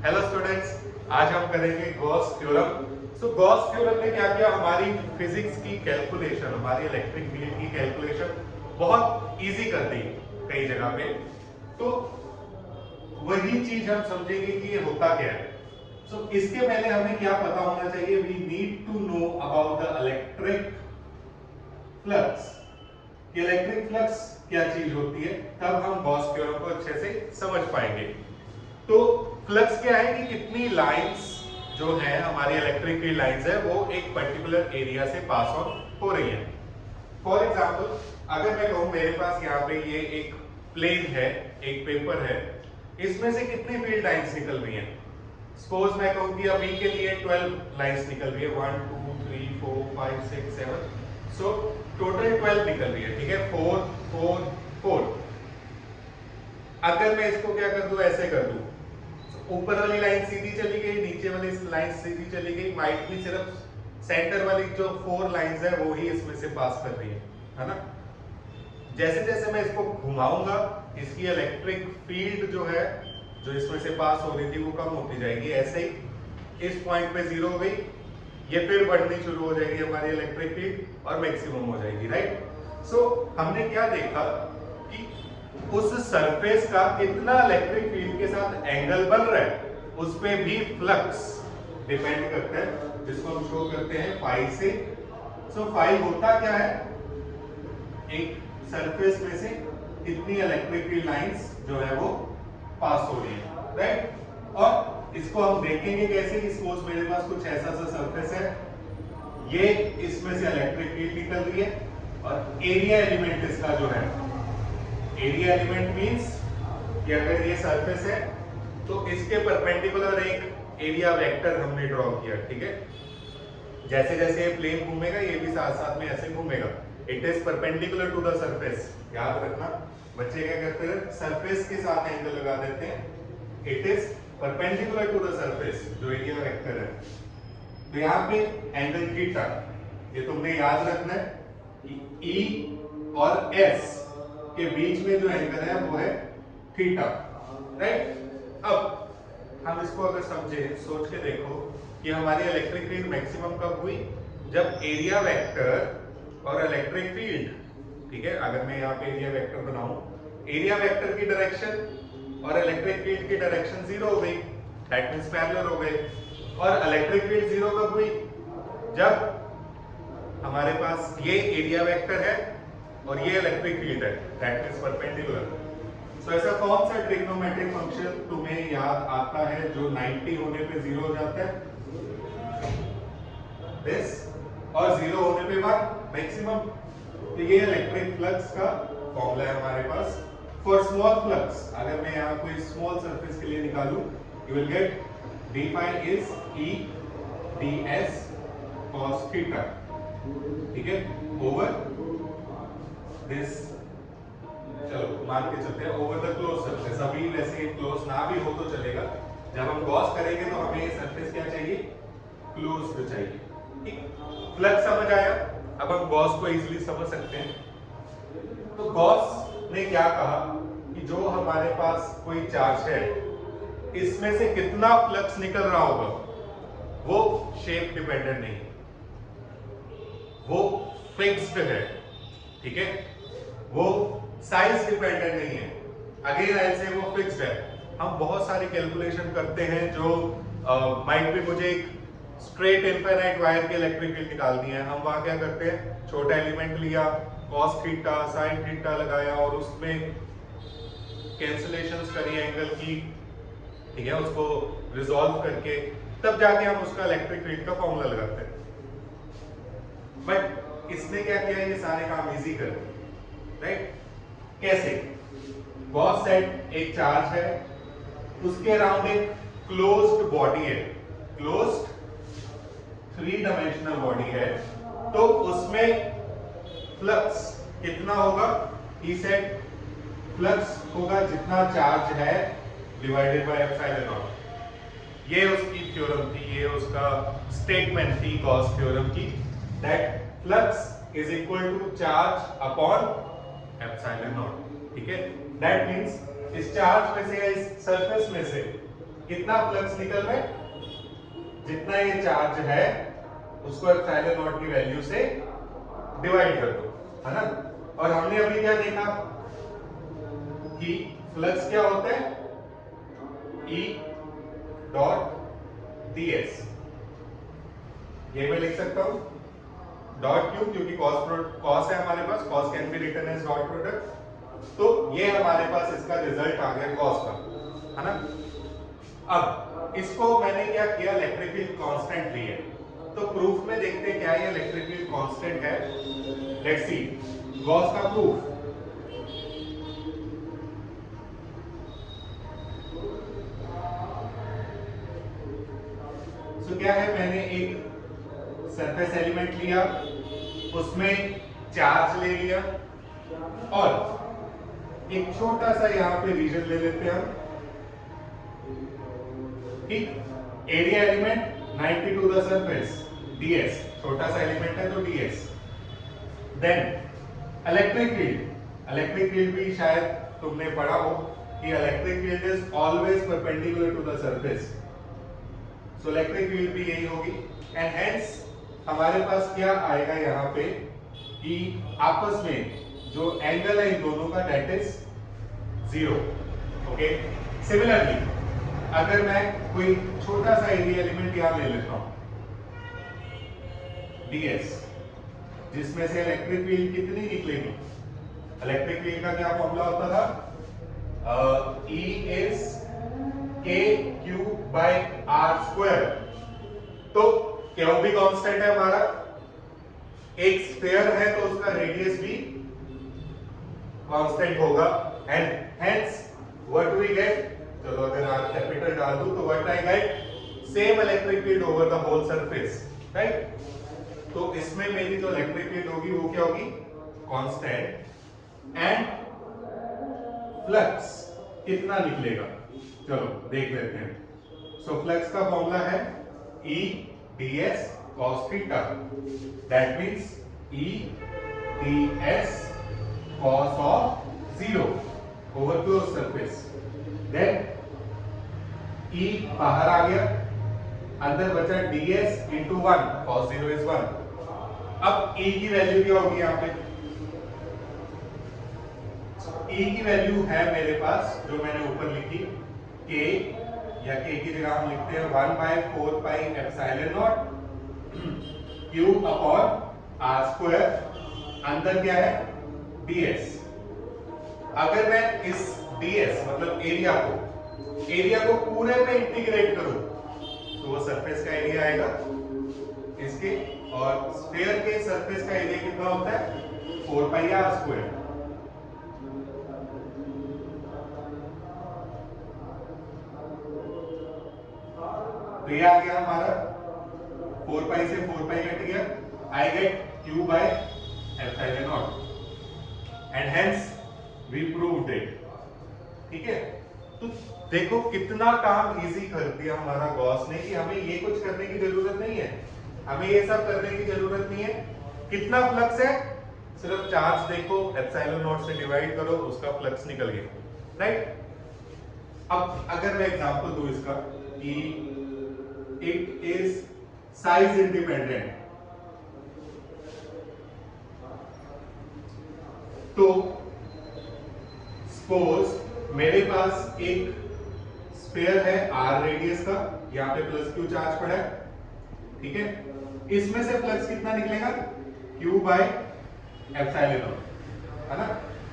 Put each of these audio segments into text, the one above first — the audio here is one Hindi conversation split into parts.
हेलो स्टूडेंट्स, आज हम करेंगे गॉस थ्योरम। गॉस थ्योरम ने क्या किया, हमारी फिजिक्स की कैलकुलेशन, हमारी इलेक्ट्रिक फील्ड की कैलकुलेशन बहुत इजी कर दी कई जगह पे। तो वही चीज हम समझेंगे कि ये होता क्या है। इसके पहले हमें क्या पता होना चाहिए, we need to know about the electric flux. Electric flux क्या चीज होती है, तब हम गॉस थ्योरम को अच्छे से समझ पाएंगे। तो फ्लक्स क्या है कि कितनी लाइंस जो है, हमारी इलेक्ट्रिक फील्ड लाइंस है, वो एक पर्टिकुलर एरिया से पास ऑन हो रही है। फॉर एग्जांपल, अगर मैं कहूं मेरे पास यहाँ पे ये एक प्लेन है, एक पेपर है, इसमें से कितनी फील्ड लाइंस निकल रही हैं। सपोज मैं कहूं कि अभी के लिए 12 लाइंस निकल रही है, 1 2 3 4 5 6 7, सो टोटल 12 निकल रही है। ठीक है, 4 4 4। अगर मैं इसको क्या कर दूं, ऐसे कर दूं, ऊपर वाली लाइन सीधी चली गई, नीचे वाली लाइन सीधी चली गई, माइट भी सिर्फ सेंटर वाली जो 4 लाइंस है वो ही इसमें से पास कर रही है ना। जैसे जैसे मैं इसको घुमाऊंगा, इसकी इलेक्ट्रिक फील्ड जो है, जो इसमें से पास हो रही थी, वो कम होती जाएगी। ऐसे ही इस पॉइंट पे 0 हो गई, ये फिर बढ़नी शुरू हो जाएगी हमारी इलेक्ट्रिक फील्ड और मैक्सिमम हो जाएगी, राइट। हमने क्या देखा कि उस सरफेस का कितना इलेक्ट्रिक फील्ड के साथ एंगल बन रहा है, उस पे भी फ्लक्स डिपेंड करता है, जिसको हम शो करते हैं फाई से। फाई होता क्या है, एक सरफेस में से कितनी इलेक्ट्रिक फील्ड लाइंस जो है वो पास हो रही है, राइट। और इसको हम देखेंगे कैसे कि सपोज मेरे पास कुछ ऐसा सा सरफेस है, ये इसमें से इलेक्ट्रिक फील्ड निकल रही है, और एरिया एलिमेंट इसका जो है, एरिया एलिमेंट मींस कि अगर ये सरफेस है तो इसके परपेंडिकुलर एक एरिया वेक्टर हमने ड्रॉ किया। ठीक है, जैसे जैसे ये प्लेन घूमेगा, ये भी साथ साथ में ऐसे घूमेगा। It is perpendicular to the surface. याद रखना, बच्चे क्या करते हैं, सरफेस के साथ एंगल लगा देते हैं। It is perpendicular to the surface, जो एरिया वेक्टर है। तो यहाँ पे एंगल थीटा, ये तुमने याद रखना है कि E और S के बीच में जो एंगल है वो है थीटा, राइट। अब हम इसको अगर समझे, सोच के देखो कि हमारी इलेक्ट्रिक फील्ड मैक्सिमम कब हुई, जब एरिया वेक्टर और इलेक्ट्रिक फील्ड, ठीक है, अगर मैं यहाँ पे एरिया वेक्टर बनाऊं, एरिया वेक्टर की डायरेक्शन और इलेक्ट्रिक फील्ड की डायरेक्शन 0 हो गई, दैट मींस पैरेलल हो गए। और इलेक्ट्रिक फील्ड 0 कब हुई, जब हमारे पास ये एरिया वेक्टर है और ये इलेक्ट्रिक फील्ड है, दैट मींस परपेंडिकुलर। ऐसा कौन सा ट्रिग्नोमेट्रिक फंक्शन तुम्हें याद आता है जो 90 होने पे 0 हो जाता है, दिस, और 0 होने पे बाद मैक्सिमम। तो ये इलेक्ट्रिक फ्लक्स का फॉर्मूला है हमारे पास। फॉर स्मॉल फ्लक्स, अगर मैं यहाँ कोई स्मॉल सरफेस के लिए निकालूं, you will get d phi is E ds cos theta, ठीक है, ओवर दिस, चलो मान के चलते हैं, ओवर द क्लोज सरफेस। अभी वैसे क्लोज ना भी हो तो चलेगा, जब हम गॉस करेंगे तो हमें ये सरफेस क्या चाहिए, क्लोज्ड चाहिए। ठीक, फ्लक्स समझ आया। अब हम गॉस को इजीली समझ सकते हैं। तो गॉस ने क्या कहा कि जो हमारे पास कोई चार्ज है, इसमें से कितना फ्लक्स निकल रहा होगा वो शेप डिपेंडेंट नहीं, वो फिक्स्ड है। ठीक है, वो साइज डिपेंडेंट नहीं है, अगेन ऐसे वो फिक्स्ड है। हम बहुत सारी कैलकुलेशन करते हैं जो माइट भी, मुझे एक स्ट्रेट इनफाइनाइट वायर की इलेक्ट्रिक फील्ड निकालनी है, हम वहां क्या करते हैं, छोटा एलिमेंट लिया, cos थीटा sin थीटा लगाया और उसमें कैंसिलेशंस करी एंगल की, ठीक है, उसको रिजॉल्व करके तब जाके हम उसका इलेक्ट्रिक फील्ड का फॉर्मूला लगाते हैं। बट इसने क्या किया, ये सारे काम इजी कर दिए, राइट। कैसे, गॉस सेट एक चार्ज है, उसके अराउंड एक क्लोज्ड बॉडी है, क्लोज्ड 3 डायमेंशनल बॉडी है, तो उसमें फ्लक्स कितना होगा, ही सेट फ्लक्स होगा जितना चार्ज है डिवाइडेड बाय एप्सिलॉन नॉट। ये उसकी थ्योरम थी, ये उसका स्टेटमेंट थी गॉस थ्योरम की, that flux is equal to charge upon epsilon naught. ठीक है, दैट मींस इस चार्ज में से, इस सरफेस में से कितना फ्लक्स निकल रहा है, जितना ये चार्ज है उसको एप्सिलॉन नॉट की वैल्यू से डिवाइड कर दो, है ना। और हमने अभी क्या देखा कि फ्लक्स क्या होता है, E डॉट ds, ये मैं लिख सकता हूं डॉट क्यों, क्योंकि कॉस है हमारे पास, cos can be written as dot product, तो ये हमारे पास इसका रिजल्ट आ गया कॉस का, है ना। अब इसको मैंने क्या किया, इलेक्ट्रिक फील्ड कांस्टेंट ली है, तो प्रूफ में देखते हैं क्या ये इलेक्ट्रिक फील्ड कांस्टेंट है। लेट्स सी गॉस का प्रूफ। तो क्या है, मैंने एक सरफेस एलिमेंट लिया, उसमें चार्ज ले लिया और एक छोटा सा यहां पे रीजन ले लेते हैं हम, ठीक। Area element 90 to the surface, ds, छोटा सा एलिमेंट है तो ds। देन इलेक्ट्रिक फील्ड भी शायद तुमने पढ़ा हो कि electric field is always perpendicular to the surface, so electric field भी यही होगी। एंड हेंस हमारे पास क्या आएगा यहाँ पे कि आपस में जो एंगल है इन दोनों का दैट इज 0। ओके, सिमिलरली अगर मैं कोई छोटा सा एरिया एलिमेंट यहां ले लेता हूं ds, जिसमें से इलेक्ट्रिक फील्ड कितनी निकलेगी, इलेक्ट्रिक फील्ड का क्या फॉर्मूला होता था, E is KQ by R square, तो क्यू भी कांस्टेंट है हमारा, एक स्फीयर है तो उसका रेडियस भी कांस्टेंट होगा, and hence what we get, चलो अगर R कैपिटल डाल दूं तो what I get, same electric field over the whole surface, right. तो इसमें मेरी जो इलेक्ट्रिक फील्ड होगी वो क्या होगी, कांस्टेंट, एंड फ्लक्स कितना निकलेगा, चलो देख लेते हैं। सो फ्लक्स का फॉर्मूला है E ds cos theta, that means E ds cos of 0 over close surface, then E बाहर आ गया, अंदर बचा ds इंटू 1, cos 0 इज 1। अब E की वैल्यू क्या होगी यहाँ पे, E की वैल्यू है मेरे पास जो मैंने ऊपर लिखी, K या K की जगह हम लिखते हैं 1/4 pi epsilon not Q upon R square, अंदर क्या है ds। अगर मैं इस ds मतलब एरिया को पूरे पे इंटीग्रेट करूं तो वो सरफेस का एरिया आएगा इसके, और स्फीयर के सरफेस का एरिया कितना होता है 4 पाई R स्क्वायर। तो ये आ गया हमारा 4 पाई से 4 पाई कट गया, I get Q by epsilon naught, and hence we proved it, ठीक है। तो देखो कितना काम इजी कर दिया हमारा गॉस ने कि हमें ये कुछ करने की जरूरत नहीं है, हमें ये सब करने की जरूरत नहीं है। कितना फ्लक्स है, सिर्फ चार्ज देखो, एप्सिलॉन नॉट से डिवाइड करो, उसका फ्लक्स निकल गया, राइट। अब अगर मैं एग्जांपल दूं इसका कि इट इज साइज इंडिपेंडेंट, तो सपोज मेरे पास एक स्फीयर है r रेडियस का, यहां पे प्लस q चार्ज पड़ा है, ठीक है। इसमें से फ्लक्स कितना निकलेगा, q बाय एप्सिलॉन नॉट, है ना,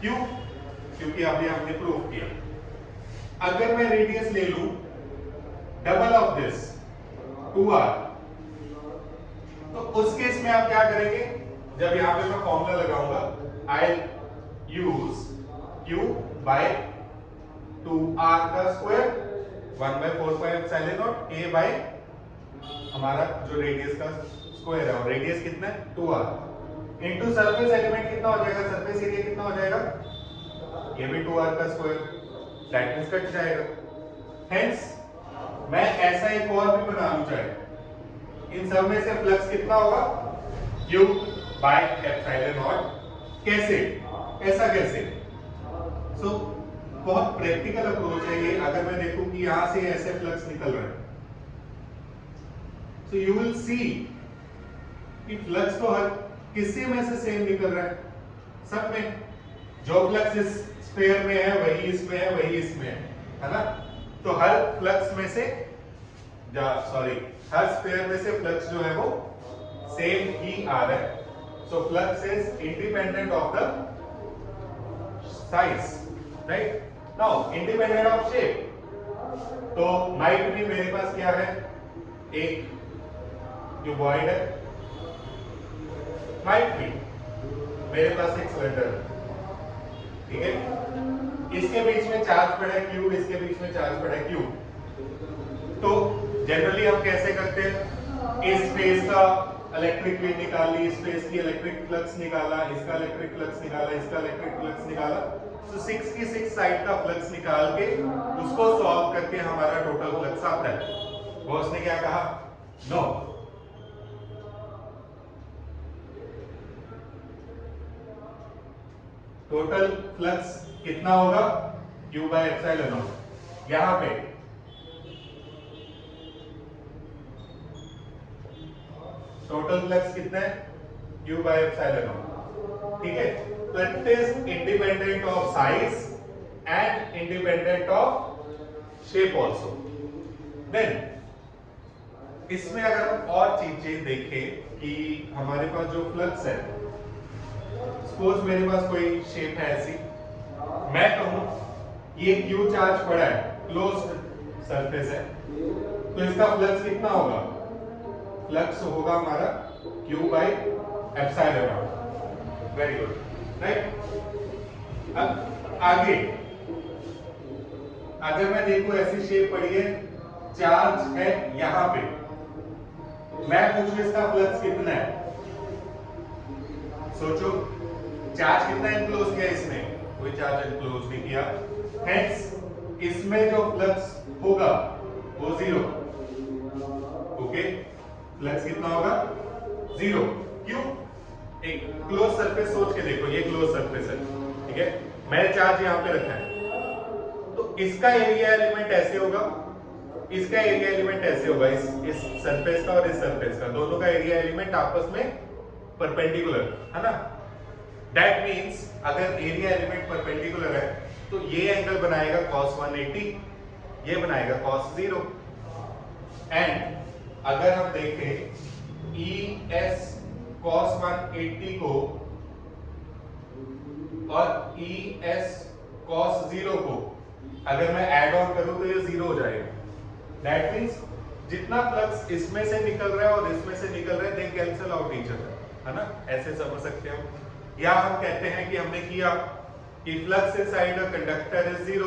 क्यों, क्योंकि अभी हमने प्रूव किया। अगर मैं रेडियस ले लूं डबल ऑफ दिस 2r, तो उस केस में आप क्या करेंगे, जब यहां पे मैं फॉर्मूला लगाऊंगा आई यूज q बाय 2r का square 1/4 pi epsilon naught a by हमारा जो रेडियस का स्क्वायर है, और रेडियस कितना है 2r, इनटू सरफेस एलिमेंट कितना हो जाएगा, सरफेस एरिया कितना हो जाएगा, ये भी 2r का स्क्वायर, दैट मींस कट जाएगा। हेंस मैं ऐसा एक और भी बना लूं चाहे, इन सब में से फ्लक्स कितना होगा q बाय एप्सिलॉन नॉट, कैसे, ऐसा कैसे, सो बहुत प्रैक्टिकल अप्रोच है ये। अगर मैं देखूं कि यहां से ऐसे फ्लक्स निकल रहा है, so you will see कि फ्लक्स तो हर किसी में से सेम निकल रहा है, सब में। जो फ्लक्स इस स्फीयर में है वही इसमें है, वही इसमें है ना। तो हर फ्लक्स में से हर स्फीयर में से फ्लक्स जो है वो सेम ही आ रहा है। So flux is independent of the size, right. Now independent of shape, तो माइट में मेरे पास क्या है, एक क्यूबॉइड है, माइट भी मेरे पास एक सिलेंडर है, ठीक है। इसके बीच में चार्ज पड़ा है क्यू, इसके बीच में चार्ज पड़ा है क्यू। तो जनरली हम कैसे करते हैं, इस स्पेस का इलेक्ट्रिक फील्ड निकाल ली, इस स्पेस की इलेक्ट्रिक फ्लक्स निकाला, इसका इलेक्ट्रिक फ्लक्स निकाला, इसका इलेक्ट्रिक फ्लक्स निकाला। तो 6 की 6 साइड का फ्लक्स निकाल के उसको सॉल्व करके हमारा टोटल फ्लक्स आता है। बॉस ने क्या कहा, नो, टोटल फ्लक्स कितना होगा, Q बाय एप्सिलॉन नॉट। यहां पे टोटल फ्लक्स कितना है, Q बाय एप्सिलॉन नॉट, ठीक है। तो it is independent of size and independent of shape also. Then इसमें अगर हम और चीजें देखें कि हमारे पास जो फ्लक्स है, सपोज मेरे पास कोई शेप है ऐसी, मैं कहूं ये क्यू चार्ज पड़ा है, क्लोज्ड सरफेस है, तो इसका फ्लक्स कितना होगा, फ्लक्स होगा हमारा Q by epsilon not. Very good, right. अब आगे अगर मैं देखूं ऐसी शेप पड़ी है, चार्ज है यहां पे, मैं पूछूं इसका फ्लक्स कितना है, सोचो चार्ज कितना इनक्लोज किया इसने, कोई चार्ज इनक्लोज नहीं किया, हेंस इसमें जो फ्लक्स होगा वो जीरो। ओके, फ्लक्स कितना होगा, जीरो। क्यों, एक क्लोज सरफेस सोच के देखो, ये क्लोज सरफेस है, ठीक है, मैंने चार्ज यहां पे रखा है, तो इसका एरिया एलिमेंट ऐसे होगा, इसका एरिया एलिमेंट ऐसे होगा, इस सरफेस का और इस सरफेस का, दोनों का एरिया एलिमेंट आपस में परपेंडिकुलर है ना। दैट मींस अगर एरिया एलिमेंट परपेंडिकुलर है तो ये एंगल बनाएगा cos 180, ये बनाएगा cos 0। एंड अगर हम देखें ES cos 180 को और ES cos 0 को अगर मैं ऐड ऑन करूं तो ये जीरो हो जाएगा। दैट मींस जितना फ्लक्स इसमें से निकल रहा है और इसमें से निकल रहा है, दे कैंसिल आउट ईच अदर, है ना, ऐसे समझ सकते हैं हम। या हम कहते हैं कि हमने किया कि flux inside a conductor is zero,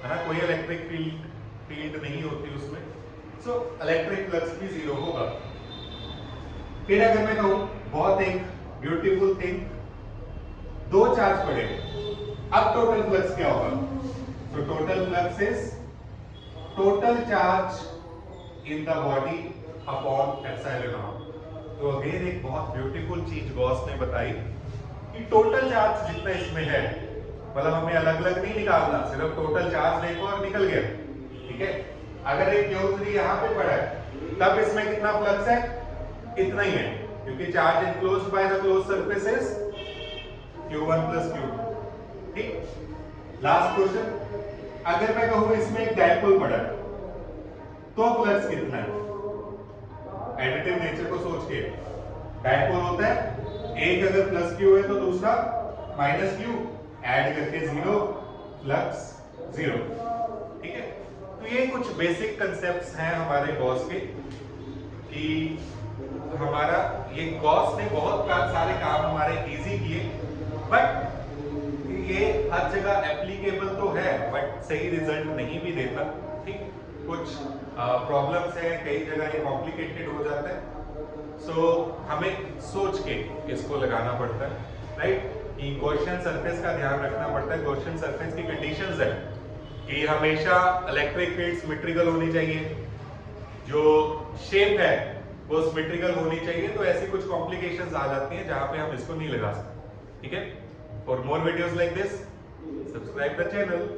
है ना, कोई इलेक्ट्रिक फील्ड नहीं होती उसमें, सो इलेक्ट्रिक फ्लक्स भी जीरो होगा। फिर अगर मैं कहूं बहुत एक ब्यूटीफुल थिंग, दो चार्ज पड़े, अब टोटल फ्लक्स क्या होगा, तो total flux is total charge in the body upon epsilon not. तो अगेन एक बहुत ब्यूटीफुल चीज गॉस ने बताई कि टोटल चार्ज जितना इसमें है, मतलब हमें अलग अलग नहीं निकालना, सिर्फ टोटल चार्ज देखो और निकल गया, ठीक है। अगर एक Q3 यहाँ पे पड़ा है तब इसमें कितना फ्लक्स है, इतना ही है, क्योंकि charge enclosed by the closed surface is Q1 plus Q2, ठीक। लास्ट क्वेश्चन, अगर मैं कहूं इसमें एक डायपोल पड़ा है तो फ्लक्स कितना है, एडिटिव नेचर को सोच के, डायपोल होता है एक अगर प्लस क्यू है तो दूसरा माइनस क्यू, ऐड करके जीरो, फ्लक्स जीरो, ठीक है। तो ये कुछ बेसिक कंसेप्ट्स हैं हमारे गॉस के, कि हमारा ये गॉस ने बहुत सारे काम हमारे इजी किए, बट ये हर जगह एप्लीकेबल तो है बट सही रिजल्ट नहीं भी देता, ठीक। कुछ प्रॉब्लम्स है, कई जगह ये कॉम्प्लिकेटेड हो जाता है, सो हमें सोच के इसको लगाना पड़ता है, राइट। कि गॉसियन सरफेस का ध्यान रखना पड़ता है। गॉसियन सरफेस की कंडीशंस है कि हमेशा इलेक्ट्रिक फील्ड सिमेट्रिकल होनी चाहिए, जो शेप है वो सिमेट्रिकल होनी चाहिए, तो ऐसी कुछ कॉम्प्लिकेशंस आ जाती हैं जहां पे हम इसको नहीं लगा सकते, ठीक है। For more videos like this, subscribe the channel.